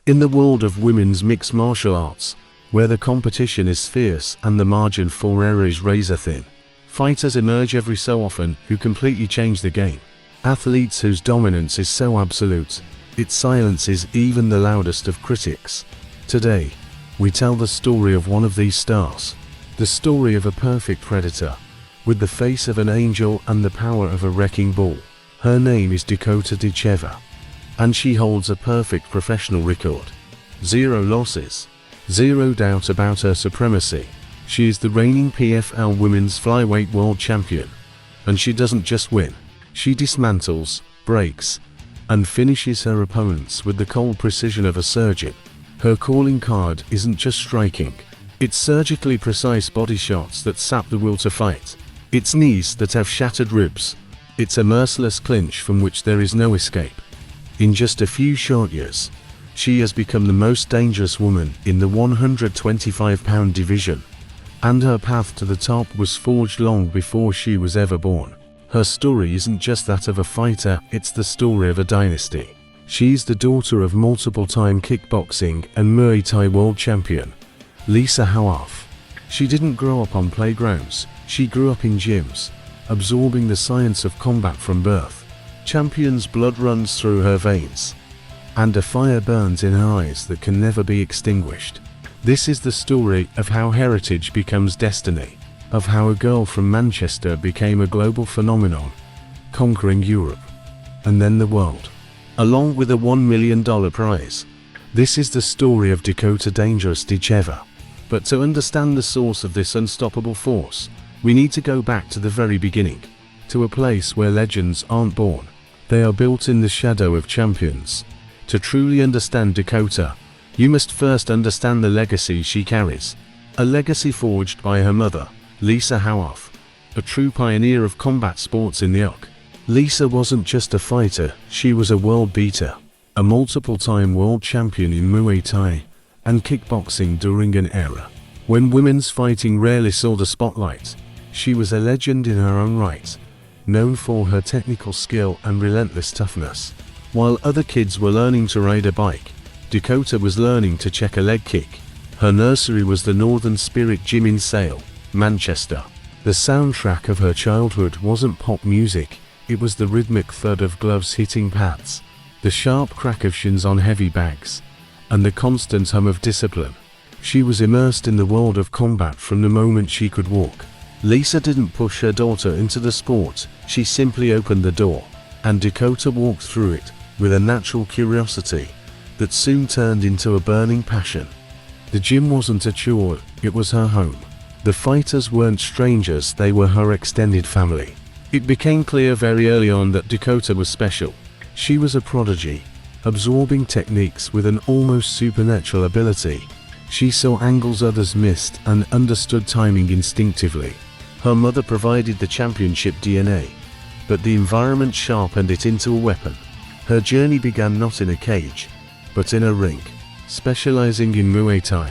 In the world of women's mixed martial arts, where the competition is fierce and the margin for error is razor thin, fighters emerge every so often who completely change the game. Athletes whose dominance is so absolute, it silences even the loudest of critics. Today, we tell the story of one of these stars. The story of a perfect predator, with the face of an angel and the power of a wrecking ball. Her name is Dakota Ditcheva, and she holds a perfect professional record. 0 losses. Zero doubt about her supremacy. She is the reigning PFL Women's Flyweight World Champion. And she doesn't just win. She dismantles, breaks, and finishes her opponents with the cold precision of a surgeon. Her calling card isn't just striking. It's surgically precise body shots that sap the will to fight. It's knees that have shattered ribs. It's a merciless clinch from which there is no escape. In just a few short years, she has become the most dangerous woman in the 125-pound division, and her path to the top was forged long before she was ever born. Her story isn't just that of a fighter, it's the story of a dynasty. She's the daughter of multiple-time kickboxing and Muay Thai world champion, Lisa Howarth. She didn't grow up on playgrounds, she grew up in gyms, absorbing the science of combat from birth. Champion's blood runs through her veins, and a fire burns in her eyes that can never be extinguished. This is the story of how heritage becomes destiny, of how a girl from Manchester became a global phenomenon, conquering Europe, and then the world, along with a $1 million prize. This is the story of Dakota Dangerous Ditcheva. But to understand the source of this unstoppable force, we need to go back to the very beginning, to a place where legends aren't born, they are built in the shadow of champions. To truly understand Dakota, you must first understand the legacy she carries. A legacy forged by her mother, Lisa Howarth, a true pioneer of combat sports in the UK. Lisa wasn't just a fighter, she was a world beater, a multiple-time world champion in Muay Thai and kickboxing during an era when women's fighting rarely saw the spotlight. She was a legend in her own right, known for her technical skill and relentless toughness. While other kids were learning to ride a bike, Dakota was learning to check a leg kick. Her nursery was the Northern Spirit Gym in Sale, Manchester. The soundtrack of her childhood wasn't pop music, it was the rhythmic thud of gloves hitting pads, the sharp crack of shins on heavy bags, and the constant hum of discipline. She was immersed in the world of combat from the moment she could walk. Lisa didn't push her daughter into the sport, she simply opened the door, and Dakota walked through it with a natural curiosity that soon turned into a burning passion. The gym wasn't a chore, it was her home. The fighters weren't strangers, they were her extended family. It became clear very early on that Dakota was special. She was a prodigy, absorbing techniques with an almost supernatural ability. She saw angles others missed and understood timing instinctively. Her mother provided the championship DNA, but the environment sharpened it into a weapon. Her journey began not in a cage, but in a ring. Specializing in Muay Thai,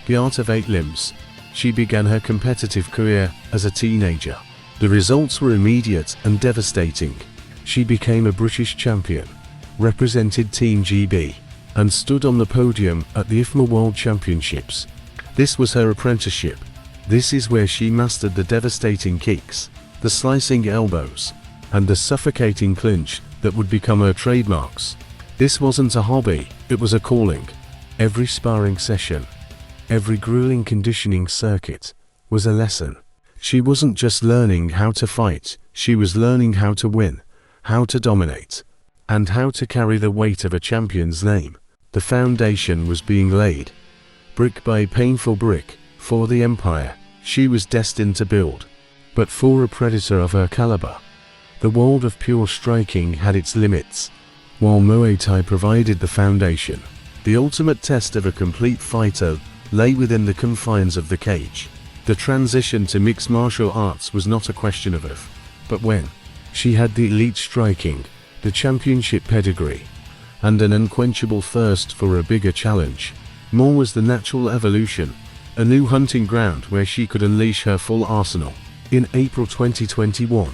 the art of 8 limbs, she began her competitive career as a teenager. The results were immediate and devastating. She became a British champion, represented Team GB, and stood on the podium at the IFMA World Championships. This was her apprenticeship. This is where she mastered the devastating kicks, the slicing elbows, and the suffocating clinch that would become her trademarks. This wasn't a hobby, it was a calling. Every sparring session, every grueling conditioning circuit, was a lesson. She wasn't just learning how to fight, she was learning how to win, how to dominate, and how to carry the weight of a champion's name. The foundation was being laid, brick by painful brick, for the empire she was destined to build. But for a predator of her caliber, the world of pure striking had its limits. While Muay Thai provided the foundation, the ultimate test of a complete fighter lay within the confines of the cage. The transition to mixed martial arts was not a question of if, but when. She had the elite striking, the championship pedigree, and an unquenchable thirst for a bigger challenge. More was the natural evolution, a new hunting ground where she could unleash her full arsenal. In April 2021,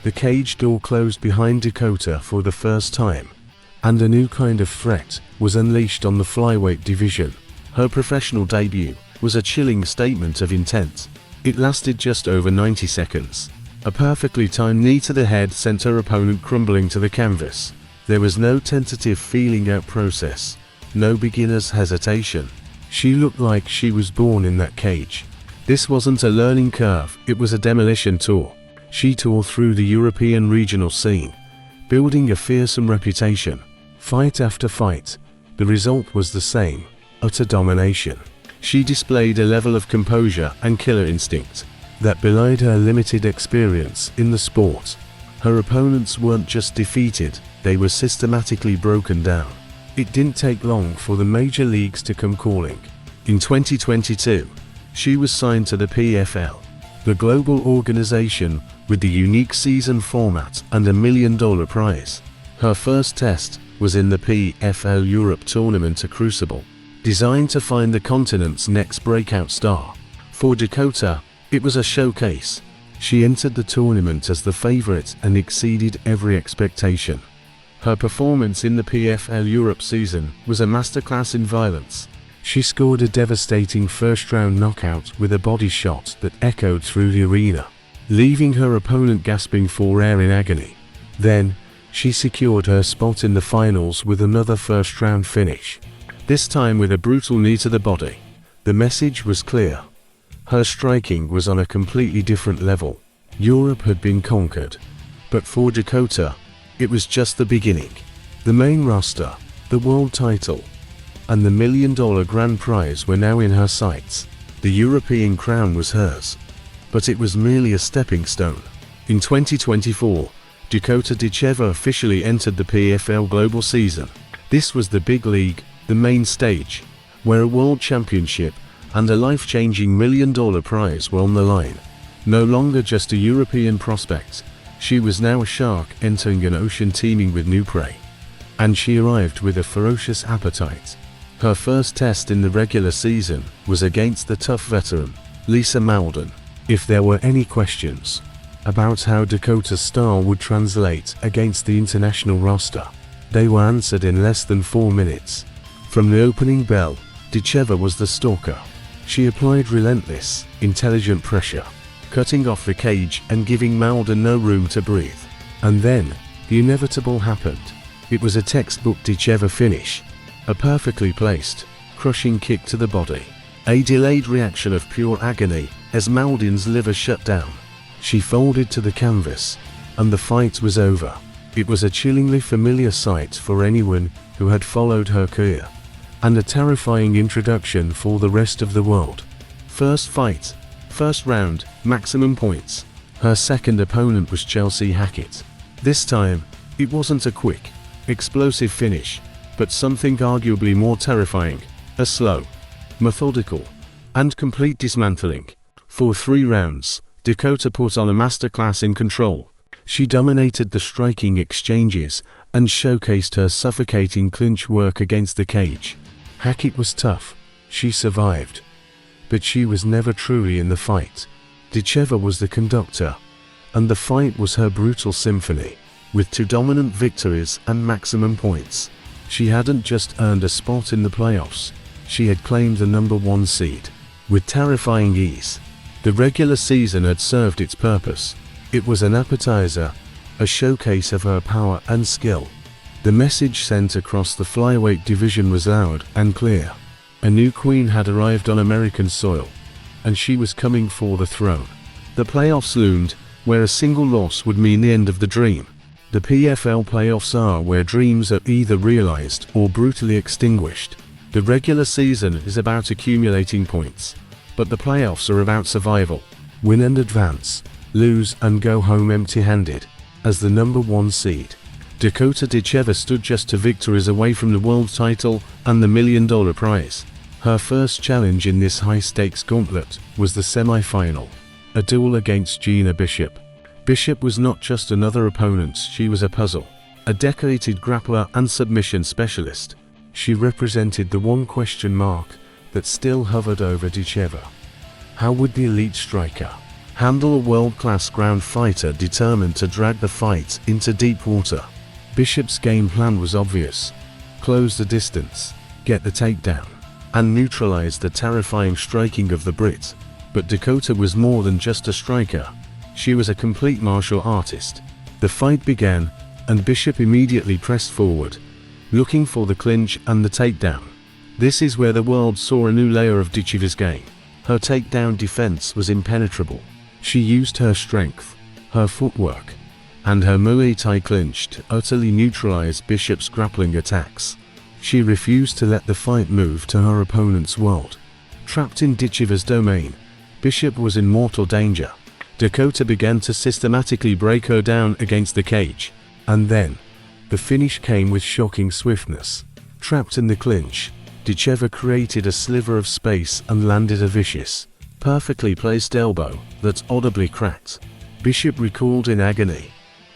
the cage door closed behind Dakota for the first time. and a new kind of threat was unleashed on the flyweight division. Her professional debut was a chilling statement of intent. It lasted just over 90 seconds. A perfectly timed knee to the head sent her opponent crumbling to the canvas. There was no tentative feeling out process, no beginner's hesitation. She looked like she was born in that cage. This wasn't a learning curve, it was a demolition tour. She tore through the European regional scene, building a fearsome reputation. Fight after fight, the result was the same: utter domination. She displayed a level of composure and killer instinct that belied her limited experience in the sport. Her opponents weren't just defeated, they were systematically broken down. It didn't take long for the major leagues to come calling. In 2022, she was signed to the PFL, the global organization with the unique season format and $1 million prize. Her first test was in the PFL Europe tournament, a crucible designed to find the continent's next breakout star. For Dakota, it was a showcase. She entered the tournament as the favorite and exceeded every expectation. Her performance in the PFL Europe season was a masterclass in violence. She scored a devastating first-round knockout with a body shot that echoed through the arena, leaving her opponent gasping for air in agony. Then, she secured her spot in the finals with another first-round finish, this time with a brutal knee to the body. The message was clear. Her striking was on a completely different level. Europe had been conquered. But for Dakota, it was just the beginning. The main roster, the world title, and the $1 million grand prize were now in her sights. The European crown was hers. But it was merely a stepping stone. In 2024, Dakota Ditcheva officially entered the PFL global season. This was the big league, the main stage, where a world championship and a life-changing $1 million prize were on the line. No longer just a European prospect, she was now a shark entering an ocean teeming with new prey. And she arrived with a ferocious appetite. Her first test in the regular season was against the tough veteran, Lisa Malden. If there were any questions about how Dakota's style would translate against the international roster, they were answered in less than 4 minutes. From the opening bell, Ditcheva was the stalker. She applied relentless, intelligent pressure, cutting off the cage and giving Malden no room to breathe. And then, the inevitable happened. It was a textbook Ditcheva finish. A perfectly placed, crushing kick to the body. A delayed reaction of pure agony as Malden's liver shut down. She folded to the canvas, and the fight was over. It was a chillingly familiar sight for anyone who had followed her career, and a terrifying introduction for the rest of the world. First fight, first round, maximum points. Her second opponent was Chelsea Hackett. This time, it wasn't a quick, explosive finish, but something arguably more terrifying: a slow, methodical, and complete dismantling. For 3 rounds, Dakota put on a masterclass in control. She dominated the striking exchanges and showcased her suffocating clinch work against the cage. Hackett was tough. She survived. But she was never truly in the fight. Ditcheva was the conductor, and the fight was her brutal symphony. With 2 dominant victories and maximum points, she hadn't just earned a spot in the playoffs, she had claimed the #1 seed. With terrifying ease, the regular season had served its purpose. It was an appetizer, a showcase of her power and skill. The message sent across the flyweight division was loud and clear. A new queen had arrived on American soil, and she was coming for the throne. The playoffs loomed, where a single loss would mean the end of the dream. The PFL playoffs are where dreams are either realized or brutally extinguished. The regular season is about accumulating points, but the playoffs are about survival. Win and advance, lose and go home empty-handed. As the #1 seed, Dakota Ditcheva stood just 2 victories away from the world title and the $1 million prize. Her first challenge in this high-stakes gauntlet was the semi-final, a duel against Gina Bishop. Bishop was not just another opponent, she was a puzzle. A decorated grappler and submission specialist, she represented the one question mark that still hovered over Ditcheva. How would the elite striker handle a world-class ground fighter determined to drag the fight into deep water? Bishop's game plan was obvious: close the distance, get the takedown, and neutralize the terrifying striking of the Brit. But Dakota was more than just a striker. She was a complete martial artist. The fight began, and Bishop immediately pressed forward, looking for the clinch and the takedown. This is where the world saw a new layer of Dakota's game. Her takedown defense was impenetrable. She used her strength, her footwork, and her Muay Thai clinch to utterly neutralize Bishop's grappling attacks. She refused to let the fight move to her opponent's world. Trapped in Dakota's domain, Bishop was in mortal danger. Dakota began to systematically break her down against the cage. And then, the finish came with shocking swiftness. Trapped in the clinch, Dakota created a sliver of space and landed a vicious, perfectly placed elbow that audibly cracked. Bishop recoiled in agony,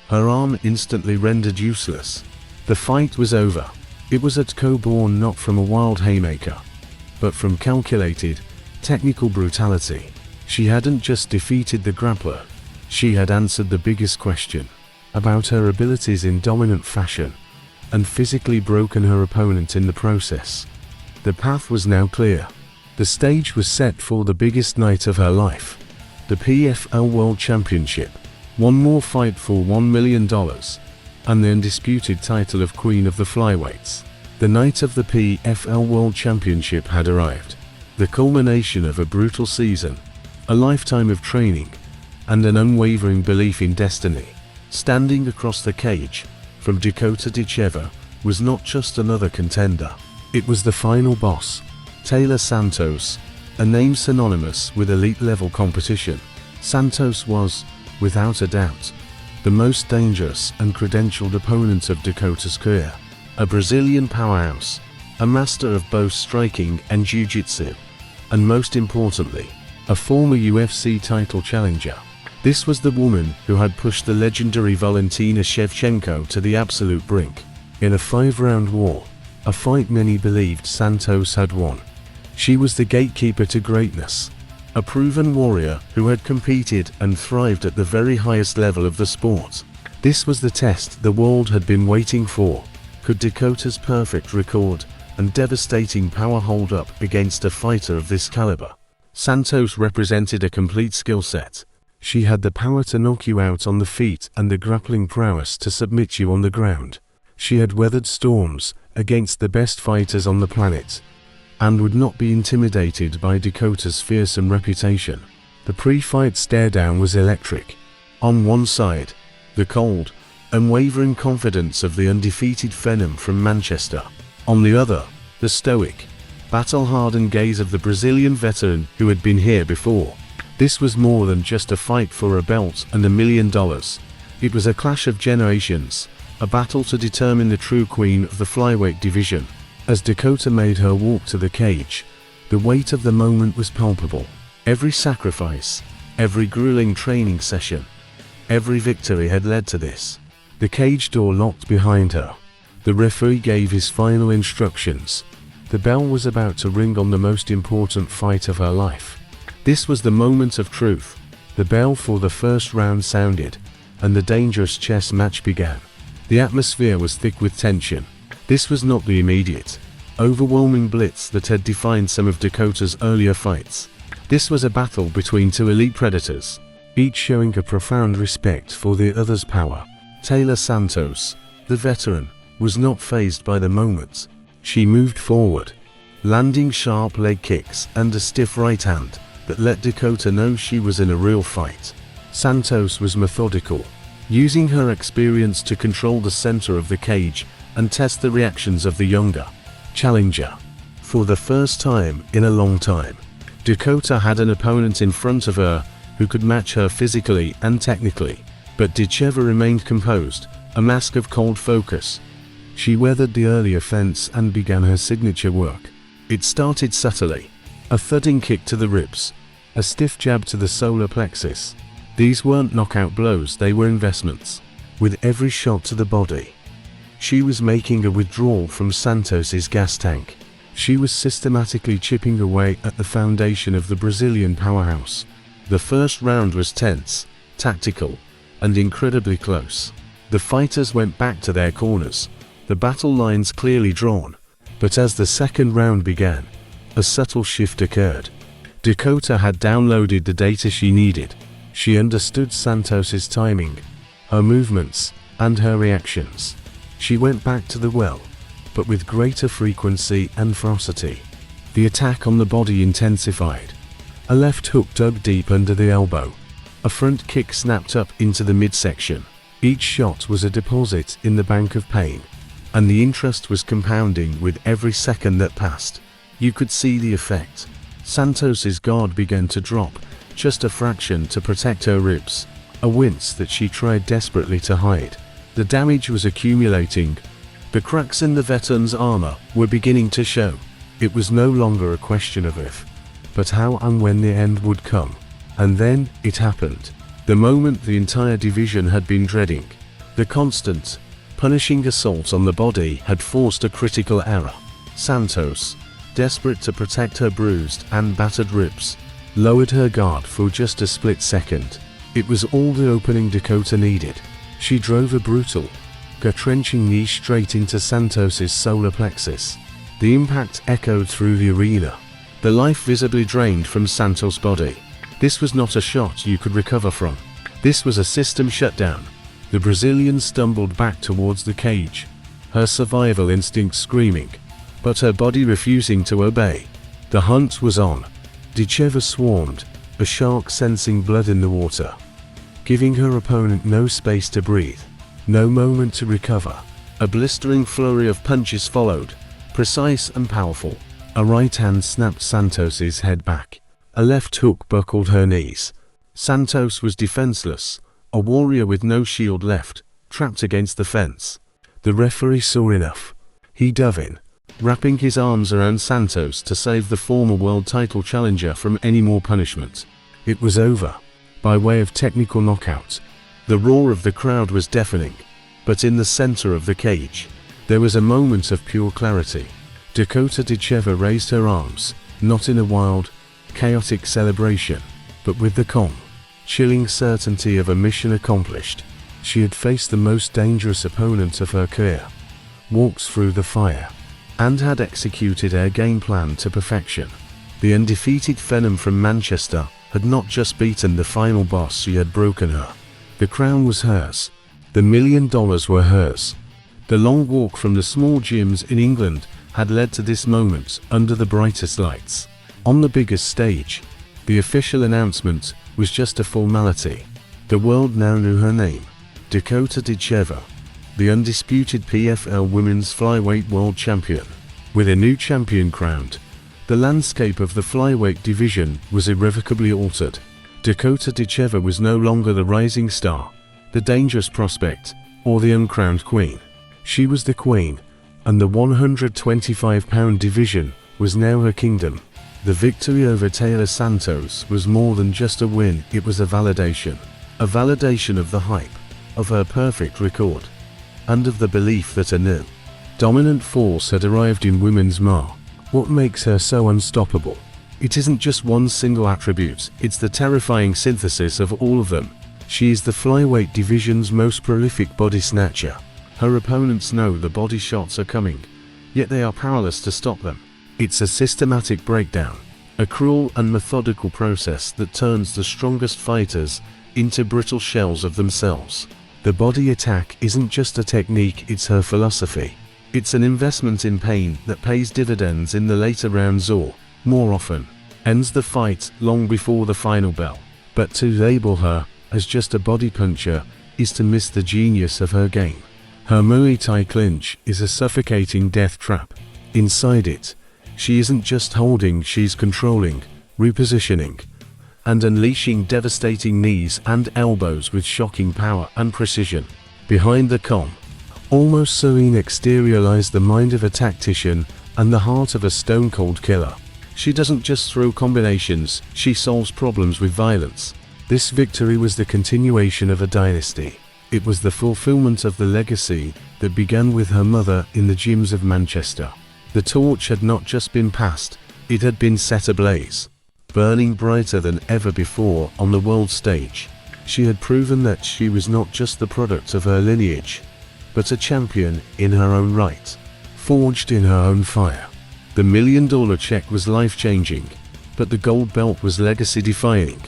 her arm instantly rendered useless. The fight was over. It was a TKO born not from a wild haymaker, but from calculated, technical brutality. She hadn't just defeated the grappler, she had answered the biggest question about her abilities in dominant fashion, and physically broken her opponent in the process. The path was now clear. The stage was set for the biggest night of her life. The PFL World Championship. One more fight for $1 million, and the undisputed title of Queen of the Flyweights. The night of the PFL World Championship had arrived. The culmination of a brutal season, a lifetime of training, and an unwavering belief in destiny. Standing across the cage, from Dakota was not just another contender. It was the final boss, Taylor Santos, a name synonymous with elite-level competition. Santos was, without a doubt, the most dangerous and credentialed opponent of Dakota's career. A Brazilian powerhouse, a master of both striking and jiu-jitsu, and most importantly, a former UFC title challenger. This was the woman who had pushed the legendary Valentina Shevchenko to the absolute brink. In a 5-round war, a fight many believed Santos had won. She was the gatekeeper to greatness, a proven warrior who had competed and thrived at the very highest level of the sport. This was the test the world had been waiting for. Could Dakota's perfect record and devastating power hold up against a fighter of this caliber? Santos represented a complete skill set. She had the power to knock you out on the feet and the grappling prowess to submit you on the ground. She had weathered storms against the best fighters on the planet, and would not be intimidated by Dakota's fearsome reputation. The pre-fight stare-down was electric. On one side, the cold, unwavering confidence of the undefeated Phenom from Manchester. On the other, the stoic, battle-hardened gaze of the Brazilian veteran who had been here before. This was more than just a fight for a belt and $1 million. It was a clash of generations, a battle to determine the true queen of the flyweight division. As Dakota made her walk to the cage, the weight of the moment was palpable. Every sacrifice, every grueling training session, every victory had led to this. The cage door locked behind her. The referee gave his final instructions. The bell was about to ring on the most important fight of her life. This was the moment of truth. The bell for the first round sounded, and the dangerous chess match began. The atmosphere was thick with tension. This was not the immediate, overwhelming blitz that had defined some of Dakota's earlier fights. This was a battle between two elite predators, each showing a profound respect for the other's power. Taylor Santos, the veteran, was not fazed by the moment. She moved forward, landing sharp leg kicks and a stiff right hand that let Dakota know she was in a real fight. Santos was methodical, using her experience to control the center of the cage and test the reactions of the younger challenger. For the first time in a long time, Dakota had an opponent in front of her who could match her physically and technically, but Dakota remained composed, a mask of cold focus. She weathered the early offense and began her signature work. It started subtly, a thudding kick to the ribs, a stiff jab to the solar plexus. These weren't knockout blows, they were investments. With every shot to the body, she was making a withdrawal from Santos's gas tank. She was systematically chipping away at the foundation of the Brazilian powerhouse. The first round was tense, tactical, and incredibly close. The fighters went back to their corners, the battle lines clearly drawn. But as the second round began, a subtle shift occurred. Dakota had downloaded the data she needed. She understood Santos's timing, her movements, and her reactions. She went back to the well, but with greater frequency and ferocity. The attack on the body intensified. A left hook dug deep under the elbow. A front kick snapped up into the midsection. Each shot was a deposit in the bank of pain, and the interest was compounding with every second that passed. You could see the effect. Santos's guard began to drop, just a fraction to protect her ribs, a wince that she tried desperately to hide. The damage was accumulating. The cracks in the veteran's armor were beginning to show. It was no longer a question of if, but how and when the end would come. And then, it happened. The moment the entire division had been dreading. The constant, punishing assault on the body had forced a critical error. Santos, desperate to protect her bruised and battered ribs, lowered her guard for just a split second. It was all the opening Dakota needed. She drove a brutal, gut-wrenching knee straight into Santos's solar plexus. The impact echoed through the arena, the life visibly drained from Santos' body. This was not a shot you could recover from. This was a system shutdown. The Brazilian stumbled back towards the cage, her survival instinct screaming, but her body refusing to obey. The hunt was on. Ditcheva swarmed, a shark sensing blood in the water, giving her opponent no space to breathe, no moment to recover. A blistering flurry of punches followed, precise and powerful. A right hand snapped Santos's head back. A left hook buckled her knees. Santos was defenseless, a warrior with no shield left, trapped against the fence. The referee saw enough. He dove in, wrapping his arms around Santos to save the former world title challenger from any more punishment. It was over, by way of technical knockout. The roar of the crowd was deafening, but in the center of the cage, there was a moment of pure clarity. Dakota Ditcheva raised her arms, not in a wild, chaotic celebration, but with the calm, chilling certainty of a mission accomplished. She had faced the most dangerous opponent of her career, walked through the fire, and had executed her game plan to perfection. The undefeated Phenom from Manchester had not just beaten the final boss, she had broken her. The crown was hers. The $1 million were hers. The long walk from the small gyms in England had led to this moment under the brightest lights. On the biggest stage, the official announcement was just a formality. The world now knew her name, Dakota Ditcheva, the undisputed PFL Women's Flyweight World Champion. With a new champion crowned, the landscape of the flyweight division was irrevocably altered. Dakota Ditcheva was no longer the rising star, the dangerous prospect, or the uncrowned queen. She was the queen, and the 125-pound division was now her kingdom. The victory over Taylor Santos was more than just a win, it was a validation. A validation of the hype, of her perfect record, and of the belief that a new, dominant force had arrived in women's MA. What makes her so unstoppable? It isn't just one single attribute, it's the terrifying synthesis of all of them. She is the flyweight division's most prolific body snatcher. Her opponents know the body shots are coming, yet they are powerless to stop them. It's a systematic breakdown, a cruel and methodical process that turns the strongest fighters into brittle shells of themselves. The body attack isn't just a technique, it's her philosophy. It's an investment in pain that pays dividends in the later rounds or, more often, ends the fight long before the final bell. But to label her as just a body puncher is to miss the genius of her game. Her Muay Thai clinch is a suffocating death trap. Inside it, she isn't just holding, she's controlling, repositioning, and unleashing devastating knees and elbows with shocking power and precision. Behind the calm, almost serene exterior lies the mind of a tactician and the heart of a stone-cold killer. She doesn't just throw combinations, she solves problems with violence. This victory was the continuation of a dynasty. It was the fulfillment of the legacy that began with her mother in the gyms of Manchester. The torch had not just been passed, it had been set ablaze, burning brighter than ever before on the world stage. She had proven that she was not just the product of her lineage, but a champion in her own right, forged in her own fire. The $1 million check was life-changing, but the gold belt was legacy-defying.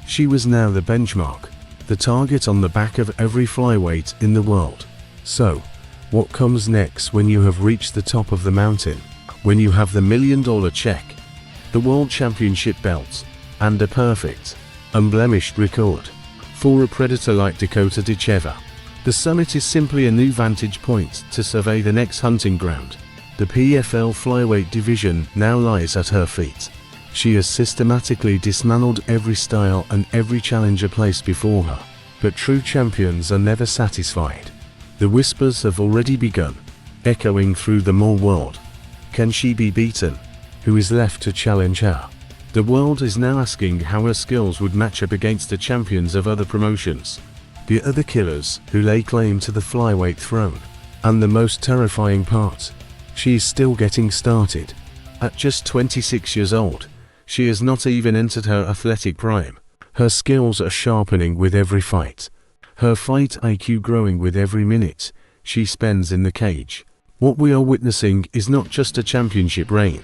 She was now the benchmark, the target on the back of every flyweight in the world. So, what comes next when you have reached the top of the mountain? When you have the $1 million check, the World Championship belt, and a perfect, unblemished record. For a predator like Dakota Ditcheva, the summit is simply a new vantage point to survey the next hunting ground. The PFL flyweight division now lies at her feet. She has systematically dismantled every style and every challenger placed before her. But true champions are never satisfied. The whispers have already begun, echoing through the mall world. Can she be beaten? Who is left to challenge her? The world is now asking how her skills would match up against the champions of other promotions, the other killers who lay claim to the flyweight throne. And the most terrifying part, she is still getting started. At just 26 years old, she has not even entered her athletic prime. Her skills are sharpening with every fight, her fight IQ growing with every minute she spends in the cage. What we are witnessing is not just a championship reign.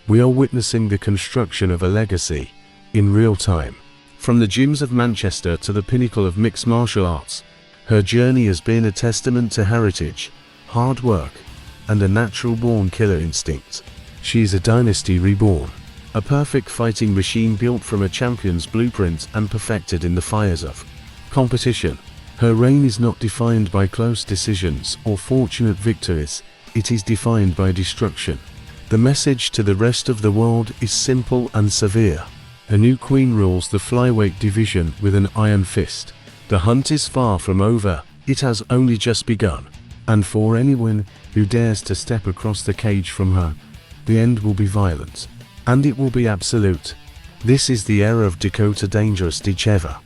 We are witnessing the construction of a legacy, in real time. From the gyms of Manchester to the pinnacle of mixed martial arts, her journey has been a testament to heritage, hard work, and a natural-born killer instinct. She is a dynasty reborn, a perfect fighting machine built from a champion's blueprint and perfected in the fires of competition. Her reign is not defined by close decisions or fortunate victories, it is defined by destruction. The message to the rest of the world is simple and severe. A new queen rules the flyweight division with an iron fist. The hunt is far from over, it has only just begun. And for anyone who dares to step across the cage from her, the end will be violent. And it will be absolute. This is the era of Dakota Dangerous Ditcheva.